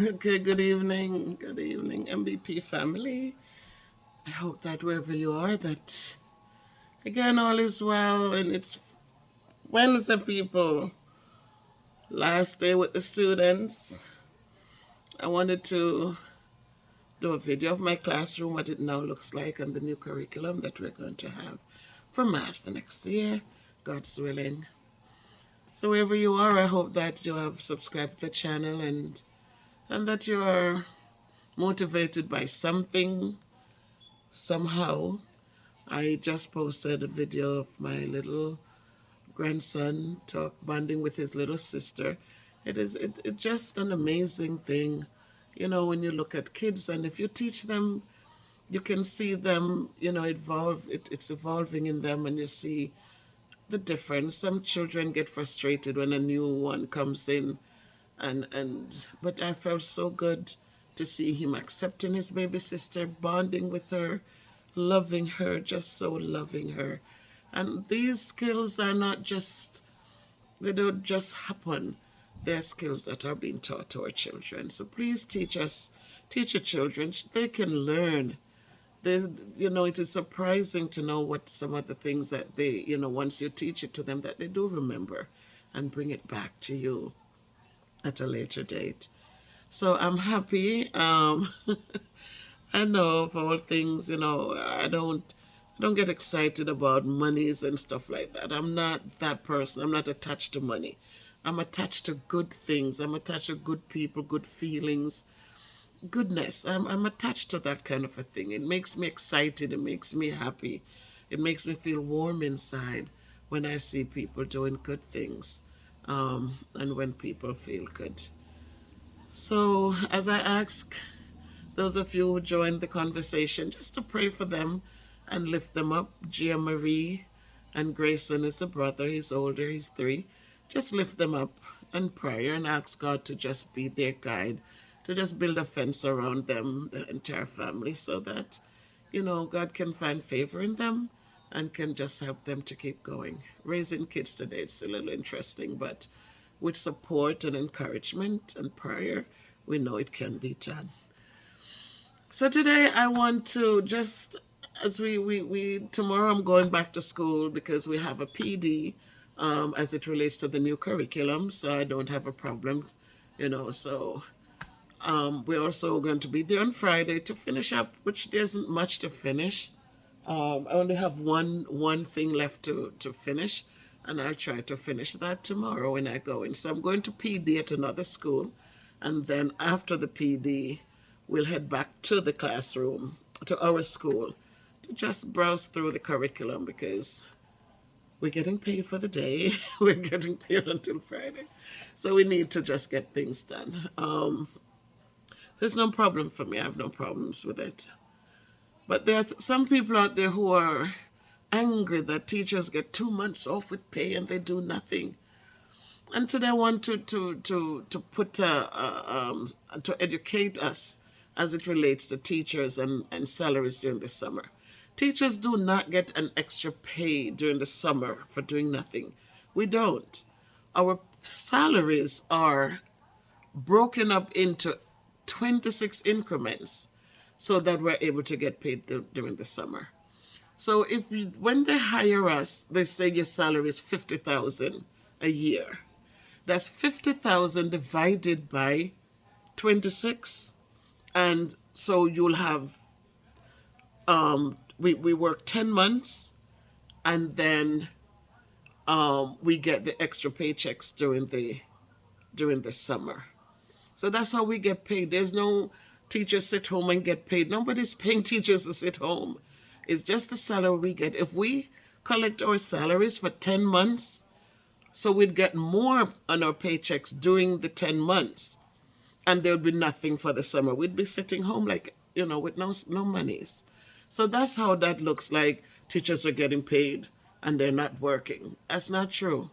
Okay, good evening, MVP family. I hope that wherever you are, that again all is well, and it's Wednesday, people. Last day with the students. I wanted to do a video of my classroom, what it now looks like, and the new curriculum that we're going to have for math next year, God's willing. So wherever you are, I hope that you have subscribed to the channel and that you are motivated by something somehow. I just posted a video of my little grandson bonding with his little sister. It's just an amazing thing, when you look at kids, and if you teach them, you can see them, evolve. It's evolving in them, and you see the difference. Some children get frustrated when a new one comes in, and but I felt so good to see him accepting his baby sister, bonding with her, loving her, just so loving her. And these skills are not just, they don't just happen. They're skills that are being taught to our children. So please teach your children. They can learn. They, it is surprising to know what some of the things that they, once you teach it to them, that they do remember and bring it back to you at a later date. So I'm happy. I know of all things, I don't get excited about monies and stuff like that. I'm not that person. I'm not attached to money. I'm attached to good things. I'm attached to good people, good feelings, goodness. I'm attached to that kind of a thing. It makes me excited. It makes me happy. It makes me feel warm inside when I see people doing good things, and when people feel good. So, as I ask those of you who joined the conversation, just to pray for them and lift them up. Gia Marie and Grayson is a brother. He's older, he's 3. Just lift them up in prayer and ask God to just be their guide, to just build a fence around them, the entire family, so that, God can find favor in them and can just help them to keep going. Raising kids today, it's a little interesting, but with support and encouragement and prayer, we know it can be done. So today I want to just, as we tomorrow I'm going back to school because we have a PD, as it relates to the new curriculum, so I don't have a problem, so we're also going to be there on Friday to finish up, which there isn't much to finish. I only have one thing left to finish, and I'll try to finish that tomorrow when I go in. So I'm going to PD at another school, and then after the PD, we'll head back to the classroom, to our school, to just browse through the curriculum because we're getting paid for the day. We're getting paid until Friday. So we need to just get things done. There's no problem for me. I have no problems with it. But there are some people out there who are angry that teachers get 2 months off with pay and they do nothing. And today I want to put to educate us as it relates to teachers and salaries during the summer. Teachers do not get an extra pay during the summer for doing nothing. We don't. Our salaries are broken up into 26 increments so that we're able to get paid during the summer. So when they hire us, they say your salary is 50,000 a year. That's 50,000 divided by 26. And so you'll have, we work 10 months, and then we get the extra paychecks during the summer. So that's how we get paid. There's no teachers sit home and get paid. Nobody's paying teachers to sit home. It's just the salary we get. If we collect our salaries for 10 months, so we'd get more on our paychecks during the 10 months, and there would be nothing for the summer. We'd be sitting home like, with no monies. So that's how that looks like. Teachers are getting paid and they're not working. That's not true.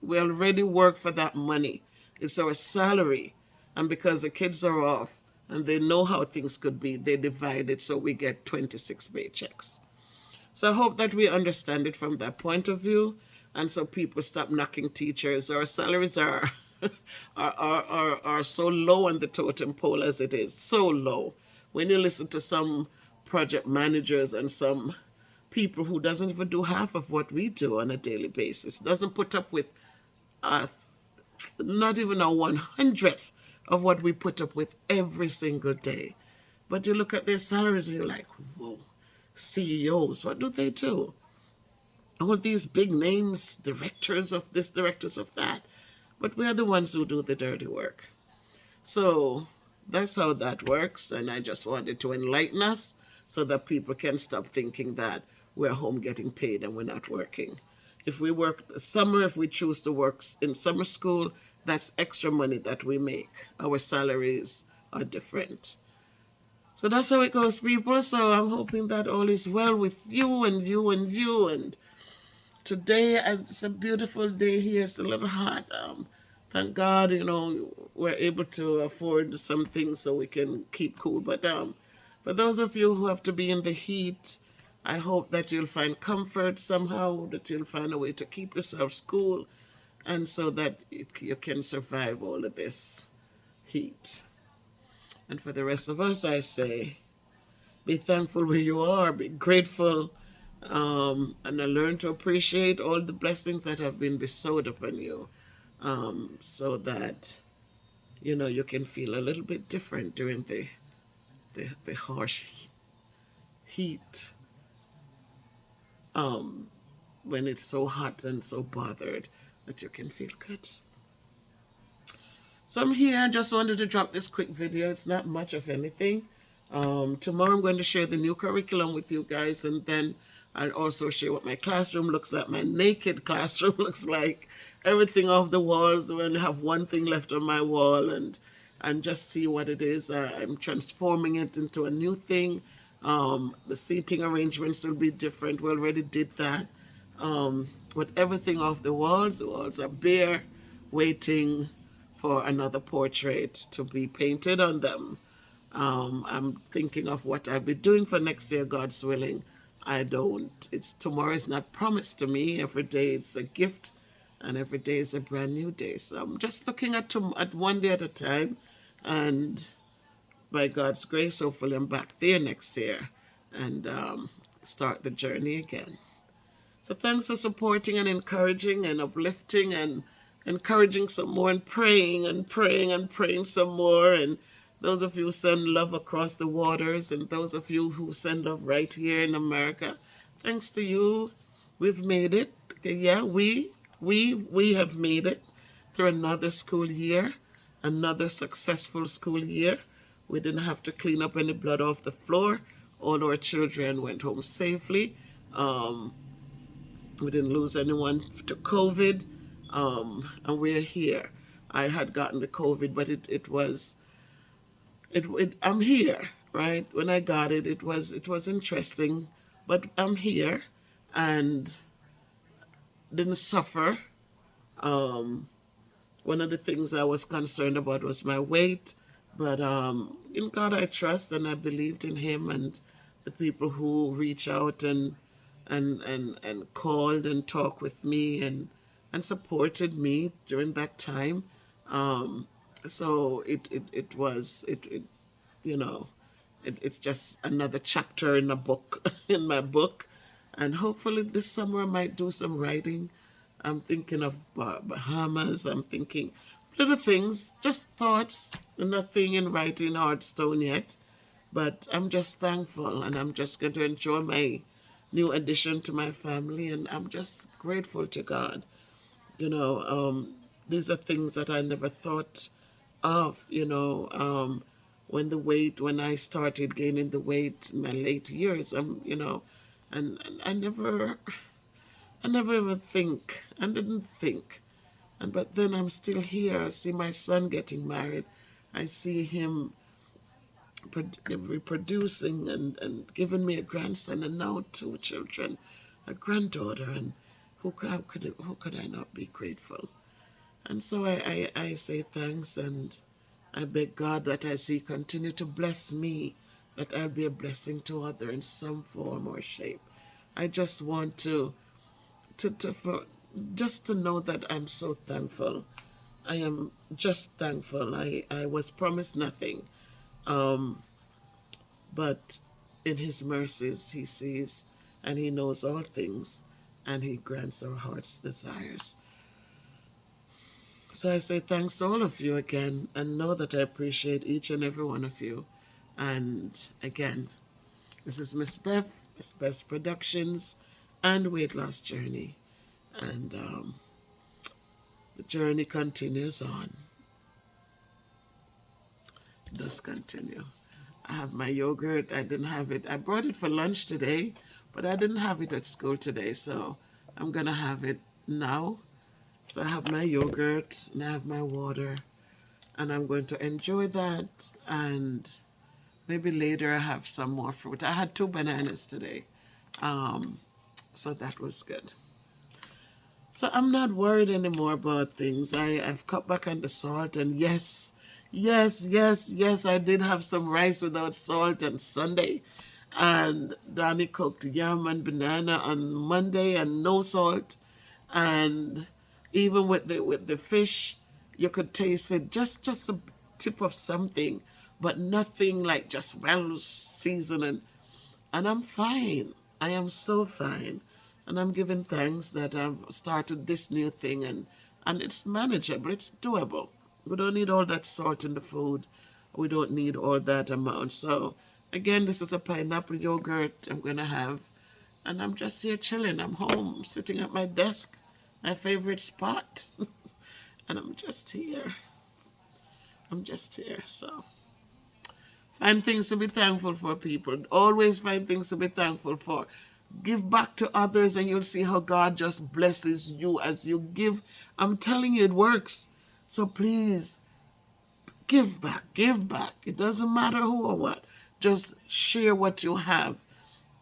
We already work for that money. It's our salary. And because the kids are off and they know how things could be, they divide it so we get 26 paychecks. So I hope that we understand it from that point of view. And so people stop knocking teachers. Our salaries are are so low on the totem pole as it is, so low. When you listen to some project managers and some people who doesn't even do half of what we do on a daily basis, doesn't put up with uh, not even a 100th of what we put up with every single day. But you look at their salaries and you're like, whoa, CEOs, what do they do? All these big names, directors of this, directors of that. But we're the ones who do the dirty work. So that's how that works. And I just wanted to enlighten us so that people can stop thinking that we're home getting paid and we're not working. If we work summer, if we choose to work in summer school, that's extra money that we make. Our salaries are different. So that's how it goes, people. So I'm hoping that all is well with you and you and you. And today, it's a beautiful day here. It's a little hot. Thank God, we're able to afford some things so we can keep cool. But for those of you who have to be in the heat, I hope that you'll find comfort somehow, that you'll find a way to keep yourself cool, and so that you can survive all of this heat. And for the rest of us, I say, be thankful where you are, be grateful, and learn to appreciate all the blessings that have been bestowed upon you, so that you can feel a little bit different during the harsh heat, when it's so hot and so bothered, that you can feel good. So I'm here. I just wanted to drop this quick video. It's not much of anything. Tomorrow I'm going to share the new curriculum with you guys, and then I'll also share what my classroom looks like, my naked classroom looks like, everything off the walls. When I have one thing left on my wall, and just see what it is. I'm transforming it into a new thing. The seating arrangements will be different. We already did that. With everything off the walls are bare, waiting for another portrait to be painted on them. I'm thinking of what I'll be doing for next year, God's willing. Tomorrow is not promised to me. Every day it's a gift, and every day is a brand new day. So I'm just looking at one day at a time, and by God's grace, hopefully I'm back there next year and start the journey again. So thanks for supporting and encouraging and uplifting and encouraging some more, and praying and praying and praying some more. And those of you who send love across the waters, and those of you who send love right here in America, thanks to you, we've made it. Okay, yeah, we have made it through another school year, another successful school year. We didn't have to clean up any blood off the floor. All our children went home safely. We didn't lose anyone to COVID, and we're here. I had gotten the COVID, but I'm here, right? When I got it, it was interesting, but I'm here and didn't suffer. One of the things I was concerned about was my weight, but in God I trust, and I believed in Him, and the people who reach out and called and talked with me and supported me during that time. So it's just another chapter in a book in my book, and hopefully this summer I might do some writing. I'm thinking of Bahamas. I'm thinking little things, just thoughts, nothing in writing hard stone yet. But I'm just thankful, and I'm just going to enjoy my new addition to my family, and I'm just grateful to God. These are things that I never thought of. When I started gaining the weight in my late years, and I never even I didn't think. But then I'm still here. I see my son getting married. I see him reproducing and giving me a grandson, and now two children, a granddaughter, and how could I not be grateful? And so I say thanks, and I beg God that as He continue to bless me, that I'll be a blessing to others in some form or shape. I just want to know that I'm so thankful, I am just thankful. I was promised nothing. Um, but in his mercies, he sees and he knows all things, and he grants our heart's desires. So I say thanks to all of you again, and know that I appreciate each and every one of you. And again, this is Miss Bev's Productions and Weight Loss Journey. And the journey continues on. It does continue. I have my yogurt. I didn't have it. I brought it for lunch today, but I didn't have it at school today. So I'm going to have it now. So I have my yogurt and I have my water. And I'm going to enjoy that. And maybe later I have some more fruit. I had 2 bananas today. So that was good. So I'm not worried anymore about things. I've cut back on the salt, and yes, I did have some rice without salt on Sunday. And Donnie cooked yam and banana on Monday and no salt. And even with the fish, you could taste it, just a tip of something, but nothing like just well seasoned. And I'm fine. I am so fine. And I'm giving thanks that I've started this new thing, and it's manageable, it's doable. We don't need all that salt in the food. We don't need all that amount. So again, this is a pineapple yogurt I'm gonna have. And I'm just here chilling. I'm home, sitting at my desk, my favorite spot. And I'm just here. So find things to be thankful for, people. Always find things to be thankful for. Give back to others, and you'll see how God just blesses you as you give. I'm telling you, it works. So please, give back. Give back. It doesn't matter who or what. Just share what you have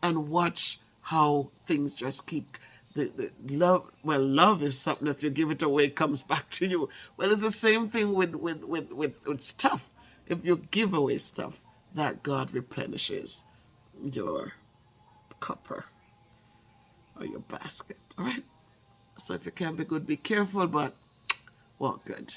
and watch how things just keep the love. Well, love is something, if you give it away, it comes back to you. Well, it's the same thing with stuff. If you give away stuff, that God replenishes your copper or your basket. All right. So if you can be good, be careful, but walk good.